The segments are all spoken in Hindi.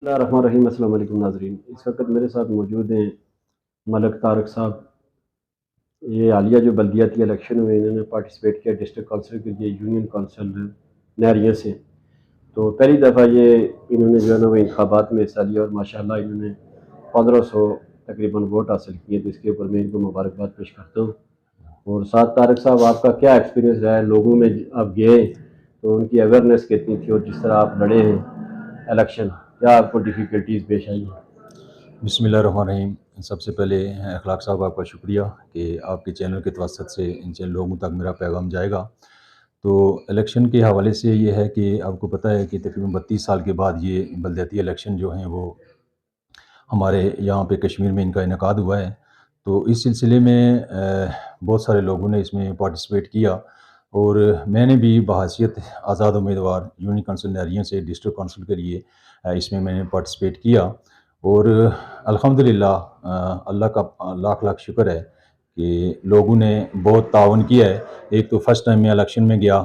बिस्मिल्लाहिर्रहमानिर्रहीम। अस्सलाम वालेकुम नाज़रीन। इस वक्त मेरे साथ मौजूद हैं मलक तारक साहब। ये हालिया जो बल्दियाती इलेक्शन हुए इन्होंने पार्टिसिपेट किया डिस्ट्रिक्ट काउंसिल के लिए यूनियन काउंसिल नहरिया से। तो पहली दफ़ा ये इन्होंने जो है ना वो इंतखाबात में हिस्सा लिया और माशाल्लाह इन्होंने 1500 तकरीबन वोट हासिल किए। तो इसके ऊपर मैं इनको मुबारकबाद पेश करता हूँ। और साथ तारक साहब, आपका क्या एक्सपीरियंस रहा है? लोगों में आप गए तो उनकी अवेयरनेस कितनी थी, और जिस तरह आप लड़े हैं इलेक्शन, क्या आपको डिफ़िकल्टीज़ पेश आई हैं? बिस्मिल्लाहिर्रहमानिर्रहीम। सबसे पहले अखलाक साहब आपका शुक्रिया कि आपके चैनल के तवसत से इन लोगों तक मेरा पैगाम जाएगा। तो इलेक्शन के हवाले से ये है कि आपको पता है कि तकरीबन 32 साल के बाद ये बलदियाती इलेक्शन जो हैं वो हमारे यहाँ पे कश्मीर में इनका इनेकाद हुआ है। तो इस सिलसिले में बहुत सारे लोगों ने इसमें पार्टिसिपेट किया और मैंने भी बहैसियत आज़ाद उम्मीदवार यूनियन काउंसिल नहरियों से डिस्ट्रिक्ट काउंसिल के लिए इसमें मैंने पार्टिसिपेट किया। और अल्हम्दुलिल्लाह अल्लाह का लाख लाख शुक्र है कि लोगों ने बहुत ताउन किया है। एक तो फर्स्ट टाइम मैं इलेक्शन में गया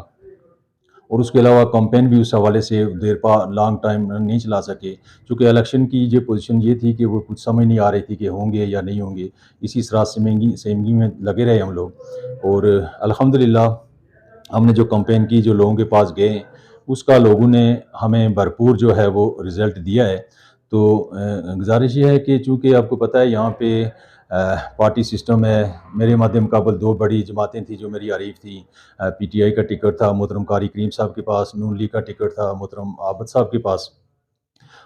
और उसके अलावा कैंपेन भी उस हवाले से देर पा लॉन्ग टाइम नहीं चला सके, क्योंकि इलेक्शन की जो पोजीशन ये थी कि वो कुछ समझ नहीं आ रही थी कि होंगे या नहीं होंगे। इसी सरात सेमगी में लगे रहे हम लोग। और अल्हम्दुलिल्लाह हमने जो कैंपेन की, जो लोगों के पास गए, उसका लोगों ने हमें भरपूर जो है वो रिज़ल्ट दिया है। तो गुज़ारिश ये है कि चूँकि आपको पता है यहाँ पे पार्टी सिस्टम है। मेरे मद्दे मुकाबल 2 बड़ी जमातें थी जो मेरी हरीफ थी। पीटीआई का टिकट था मोहतरम कारी करीम साहब के पास, नून लीग का टिकट था मोहतरम आबद साहब के पास।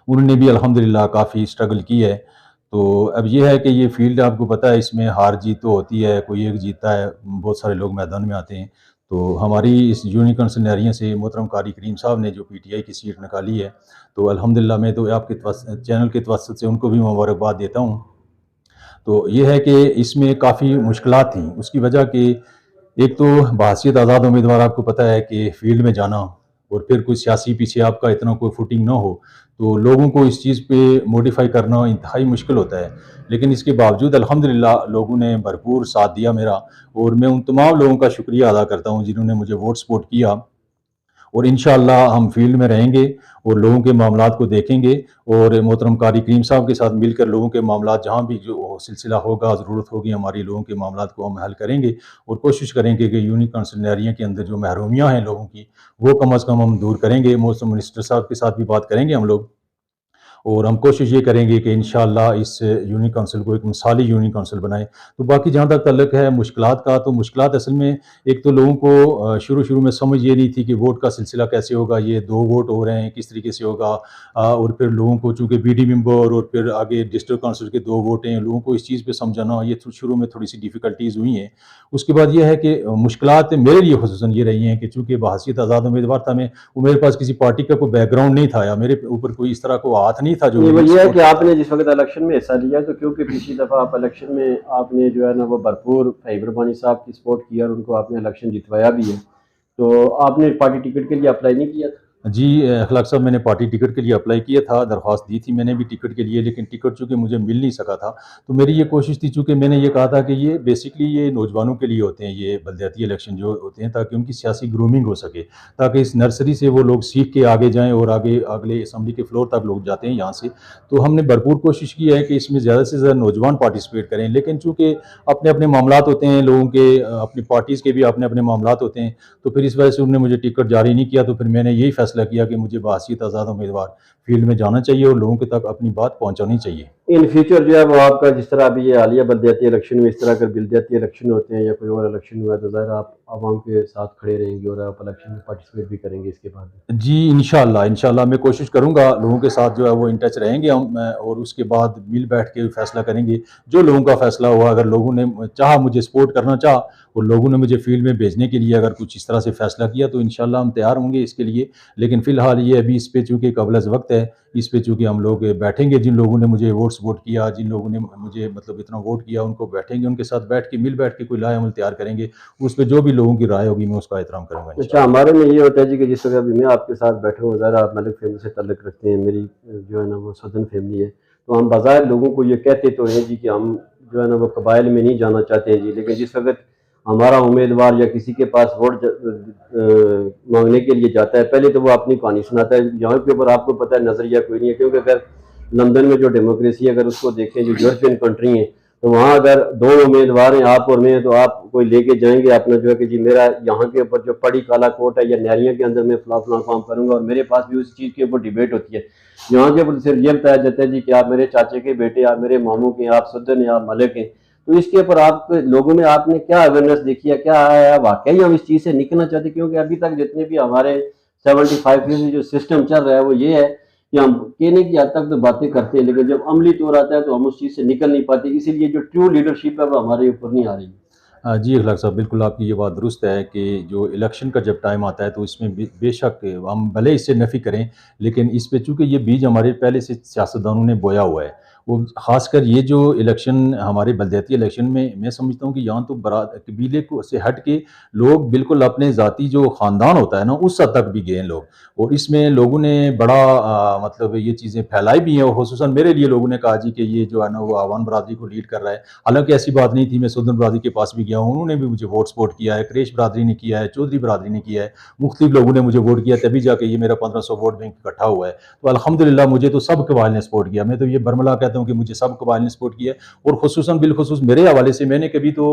उन्होंने भी अल्हम्दुलिल्लाह काफ़ी स्ट्रगल की है। तो अब ये है कि ये फ़ील्ड आपको पता है, इसमें हार-जीत तो होती है, कोई एक जीतता है, बहुत सारे लोग मैदान में आते हैं। तो हमारी इस यूनियन काउंसिल नहरिया से मोहतरम कारी करीम साहब ने जो पीटीआई की सीट निकाली है, तो अल्हम्दुलिल्लाह मैं तो आपके चैनल के तवज्जुह से उनको भी मुबारकबाद देता हूँ। तो ये है कि इसमें काफ़ी मुश्किलात थी, उसकी वजह कि एक तो बहैसियत आज़ाद उम्मीदवार आपको पता है कि फ़ील्ड में जाना और फिर कोई सियासी पीछे आपका इतना कोई फुटिंग ना हो, तो लोगों को इस चीज़ पे मॉडिफ़ाई करना इंतहाई मुश्किल होता है। लेकिन इसके बावजूद अल्हम्दुलिल्लाह लोगों ने भरपूर साथ दिया मेरा, और मैं उन तमाम लोगों का शुक्रिया अदा करता हूँ जिन्होंने मुझे वोट सपोर्ट किया। और इंशाअल्लाह हम फील्ड में रहेंगे और लोगों के मामलात को देखेंगे और मोहतरम कारी करीम साहब के साथ मिलकर लोगों के मामलात जहाँ भी जो सिलसिला होगा, ज़रूरत होगी हमारी, लोगों के मामलात को हम हल करेंगे और कोशिश करेंगे कि यूनियन काउंसिल नहरिया के अंदर जो महरूमियाँ हैं लोगों की, वो कम अज़ कम हम दूर करेंगे। मौसम मिनिस्टर साहब के साथ भी बात करेंगे हम लोग, और हम कोशिश ये करेंगे कि इंशाअल्लाह इस यूनियन काउंसिल को एक मिसाली यूनियन काउंसिल बनाएँ। तो बाकी जहाँ तक ताल्लुक है मुश्किलात का, तो मुश्किलात असल में एक तो लोगों को शुरू-शुरू में समझ ये नहीं थी कि वोट का सिलसिला कैसे होगा, ये 2 वोट हो रहे हैं, किस तरीके से होगा। और फिर लोगों को चूँकि बीडी मेंबर और फिर आगे डिस्ट्रिक्ट काउंसिल के 2 वोट हैं, लोगों को इस चीज़ पे समझाना, ये शुरू में थोड़ी-सी डिफ़िकल्टीज़ हुई हैं। उसके बाद ये है कि मुश्किलात मेरे लिए ख़ुसूसन ये रही हैं कि चूँकि बहैसियत आज़ाद उम्मीदवार था मैं, वो मेरे पास किसी पार्टी का कोई बैकग्राउंड नहीं था या मेरे ऊपर कोई इस तरह को हाथ नहीं था जो नहीं, वो मेरी ये है सपोर्ट कि करता। आपने जिस वक़्त इलेक्शन में हिस्सा लिया, तो क्योंकि पिछली दफ़ा आप इलेक्शन में आपने जो है ना वो भरपूर फ़हीम रब्बानी साहब की सपोर्ट की और उनको आपने इलेक्शन जितवाया भी है। तो आपने पार्टी टिकट के लिए अप्लाई नहीं किया था? जी, अखलाक साहब, मैंने पार्टी टिकट के लिए अप्लाई किया था, दरख्वास्त दी थी मैंने भी टिकट के लिए, लेकिन टिकट चूँकि मुझे मिल नहीं सका था। तो मेरी ये कोशिश थी, चूँकि मैंने ये कहा था कि ये बेसिकली ये नौजवानों के लिए होते हैं, ये बलदियाती इलेक्शन जो होते हैं, ताकि उनकी सियासी ग्रूमिंग हो सके, ताकि इस नर्सरी से वो लोग सीख के आगे जाएँ और आगे अगले असम्बली के फ्लोर तक लोग जाते हैं यहाँ से। तो हमने भरपूर कोशिश की है कि इसमें ज़्यादा से ज़्यादा नौजवान पार्टिसिपेट करें, लेकिन चूँकि अपने-अपने मामलात होते हैं लोगों के, अपनी पार्टीज़ के भी अपने-अपने मामलात होते हैं, तो फिर इस वजह से उन्होंने मुझे टिकट जारी नहीं किया। तो फिर मैंने यही फैसला किया कि मुझे बहैसियत आज़ाद उम्मीदवार फील्ड में जाना चाहिए और लोगों के तक अपनी बात पहुँचानी चाहिए। इन फ्यूचर जो है वो आपका, जिस तरह अभी ये हालिया बल्दियाती इलेक्शन में इस तरह के बल्दियाती इलेक्शन होते हैं या कोई और इलेक्शन हुआ है, तो ज़ाहिर है आप आवाम के साथ खड़े रहेंगे और आप इलेक्शन में पार्टिसिपेट भी करेंगे इसके बाद भी। जी, इंशाअल्लाह, इंशाअल्लाह मैं कोशिश करूँगा, लोगों के साथ जो है वो इन टच रहेंगे हम, और उसके बाद मिल बैठ के फैसला करेंगे। जो लोगों का फैसला हुआ, अगर लोगों ने चाहा, मुझे सपोर्ट करना चाहा और लोगों ने मुझे फील्ड में भेजने के लिए अगर कुछ इस तरह से फैसला किया, तो इंशाअल्लाह हम तैयार होंगे इसके लिए। लेकिन फ़िलहाल ये अभी इस पे चूँकि क़ब्ल-अज़ वक़्त है, इस पे चूँकि हम लोग बैठेंगे, जिन लोगों ने मुझे वोट सपोर्ट किया, जिन लोगों ने मुझे मतलब इतना वोट किया, उनको बैठेंगे, उनके साथ बैठ के मिल बैठ के कोई लाए-अमल तैयार करेंगे। उस पे जो भी लोगों की राय होगी मैं उसका एहतराम करूँगा अच्छा, इंशाअल्लाह। हमारे में ये होता है जी कि जिस वक़्त अभी मैं आपके साथ बैठा हूँ, ज़रा आप मलिक फैमिली से ताल्लुक़ रखते हैं, मेरी जो है ना वो सदन फैमिली है। तो हम बाज़ाहिर लोगों को ये कहते तो हैं जी कि हम जो है ना वो कबाइल में नहीं जाना चाहते हैं जी, लेकिन जिस वक़्त हमारा उम्मीदवार या किसी के पास वोट माँगने के लिए जाता है, पहले तो वो अपनी कहानी सुनाता है। यहाँ के ऊपर आपको पता है नज़रिया कोई नहीं है, क्योंकि अगर लंदन में जो डेमोक्रेसी अगर उसको देखें, जो यूरोपियन कंट्री है, तो वहाँ अगर दो उम्मीदवार हैं, आप और मैं, तो आप कोई लेके जाएंगे अपना जो है कि जी मेरा यहाँ के ऊपर जो पड़ी काला कोट है या नैरिया के अंदर मैं फला फला काम करूंगा, और मेरे पास भी उस चीज़ के ऊपर डिबेट होती है। यहाँ के ऊपर सिर्फ ये बताया जाता है जी कि आप मेरे चाचे के बेटे, आप मेरे मामू के, आप सदन हैं, आप मलिक हैं। तो इसके ऊपर आप लोगों में आपने क्या अवेयरनेस देखी है, क्या आया है, वाकई हम इस चीज़ से निकलना चाहते? क्योंकि अभी तक जितने भी हमारे 75 जो सिस्टम चल रहा है वो ये है कि हम कहने की हद तक तो बातें करते हैं, लेकिन जब अमली तौर आता है तो हम उस चीज़ से निकल नहीं पाते। इसीलिए जो ट्रू लीडरशिप है वो हमारे ऊपर नहीं आ रही। जी अखलाक साहब, बिल्कुल आपकी ये बात दुरुस्त है कि जो इलेक्शन का जब टाइम आता है तो इसमें बेशक हम भले इससे नफ़ी करें, लेकिन इस पे चूँकि ये बीज हमारे पहले से सियासतदानों ने बोया हुआ है। वो ख़ासकर ये जो इलेक्शन हमारे बलदियाती इलेक्शन में, मैं समझता हूँ कि यहाँ तो कबीले को से हट के लोग बिल्कुल अपने ज़ाती जो ख़ानदान होता है ना, उस हद तक भी गए हैं लोग। और इसमें लोगों ने बड़ा मतलब ये चीज़ें फैलाई भी हैं, और ख़ुसूसन मेरे लिए लोगों ने कहा जी कि ये जो है ना वो अवान बरादरी को लीड कर रहा है। हालाँकि ऐसी बात नहीं थी, मैं सुदन बरादरी के पास भी गया हूँ, उन्होंने भी मुझे वोट सपोर्ट किया है, क्रेश बरादरी ने किया है, चौधरी बरादरी ने किया है, मुख्तलिफ लोगों ने मुझे वोट किया, तभी जाके ये मेरा 1500 वोट बैंक इकट्ठा हुआ है। तो अल्हम्दुलिल्लाह मुझे तो सब कबाइल ने सपोर्ट किया। मैं तो ये बरमला कहता हूँ कि मुझे सब कबाइल ने सपोर्ट किया है, और खुसूसन बिलखुसूस मेरे हवाले से मैंने कभी तो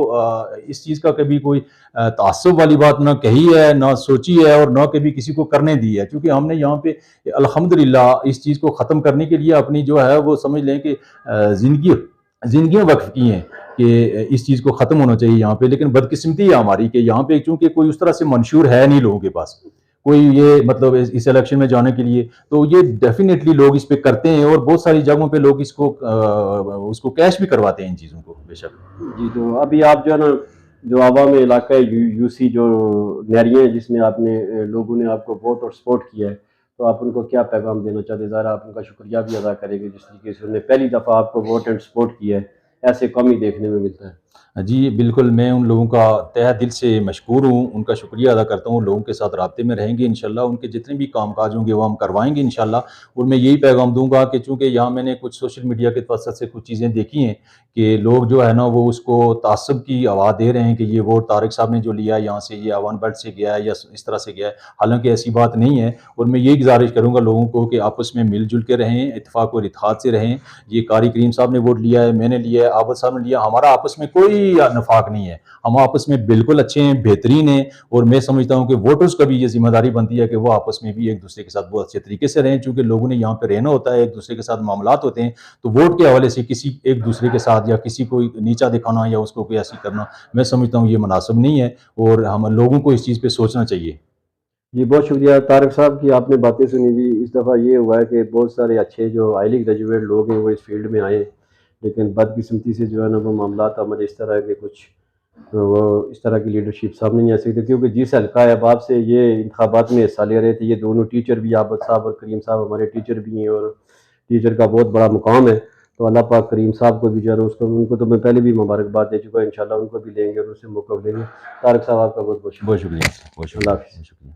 इस चीज़ का कभी कोई ताज्जुब वाली बात ना कही है, ना सोची है, और ना कभी किसी को करने दी है, क्योंकि हमने यहाँ पे अल्हम्दुलिल्लाह इस चीज़ को ख़त्म करने के लिए अपनी जो है वो समझ लें कि ज़िंदगी ज़िंदगियाँ वक़्फ़ की हैं कि इस चीज़ को ख़त्म होना चाहिए यहाँ पे। लेकिन बदकिस्मती है हमारी कि यहाँ पे चूँकि कोई उस तरह से मंशूर है नहीं लोगों के पास, कोई ये मतलब इस इलेक्शन में जाने के लिए, तो ये डेफ़िनेटली लोग इस पे करते हैं, और बहुत सारी जगहों पे लोग इसको उसको कैश भी करवाते हैं इन चीज़ों को, बेशक। जी, तो अभी आप जो है ना, जो आवाम इलाका है यूसी जो नैरिया है, जिसमें आपने लोगों ने आपको वोट और सपोर्ट किया है, तो आप उनको क्या पैगाम देना चाहते हैं? ज़रा आप उनका शुक्रिया भी अदा करेंगे जिस तरीके से उन्होंने पहली दफ़ा आपको वोट एंड सपोर्ट किया है, ऐसे कम ही देखने में मिलता है। जी, बिल्कुल, मैं उन लोगों का तहे दिल से मशकूर हूँ, उनका शुक्रिया अदा करता हूँ। लोगों के साथ राब्ते में रहेंगे इंशाअल्लाह, उनके जितने भी काम-काज होंगे वो हम करवाएँगे इंशाअल्लाह। और मैं यही पैगाम दूँगा कि चूँकि यहाँ मैंने कुछ सोशल मीडिया के वसत से कुछ चीज़ें देखी हैं कि लोग जो है ना वो उसको ताज्जुब की आवाज़ दे रहे हैं कि ये वोट तारिक साहब ने जो लिया है यहाँ से, ये अवान बेल्ट से गया है या इस तरह से गया है। हालाँकि ऐसी बात नहीं है, और मैं यही गुज़ारिश करूँगा लोगों को कि आपस में मिल-जुल के रहें, इत्तेफ़ाक और इत्तेहाद से रहें। ये कारी करीम साहब ने वोट लिया है, मैंने लिया है, आबद साहब ने लिया, हमारा आपस में कोई नफ़ाक नहीं है। हम आपस में बिल्कुल अच्छे हैं, बेहतरीन हैं, और मैं समझता हूँ कि वोटर्स का भी ये ज़िम्मेदारी बनती है कि वो आपस में भी एक-दूसरे के साथ बहुत अच्छे तरीके से रहें, चूँकि लोगों ने यहाँ पे रहना होता है, एक-दूसरे के साथ मामलात होते हैं, तो वोट के हवाले से किसी एक-दूसरे के साथ या किसी को नीचा दिखाना या उसको कोई ऐसी करना, मैं समझता हूँ ये मुनासिब नहीं है, और हम लोगों को इस चीज़ पे सोचना चाहिए। जी, बहुत शुक्रिया तारिक साहब की आपने बातें सुनी जी। इस दफ़ा ये हुआ है कि बहुत सारे अच्छे जो हाईली ग्रेजुएट लोग हैं वो इस फील्ड में आए, लेकिन बदकिस्मती से जो है ना वो मामलात हमारे इस तरह के कुछ, तो वो इस तरह की लीडरशिप सामने नहीं आ सकती, क्योंकि जिस हल्का अहबाब से ये इंतखाबात में हिस्सा ले रहे थे, ये दोनों टीचर भी, आबद साहब और करीम साहब हमारे टीचर भी हैं, और टीचर का बहुत बड़ा मुकाम है। तो अल्लाह पाक करीम साहब को भी जो है ना उसको, उनको तो मैं पहले भी मुबारकबाद दे चुका हूँ, इंशाल्लाह उनको भी देंगे और उससे मौका देंगे। तारिक साहब आपका बहुत बहुत बहुत शुक्रिया। शुक्रिया, बहुत अल्लाह शुक्रिया, हाफ़िज़। बहुत शुक्रिया।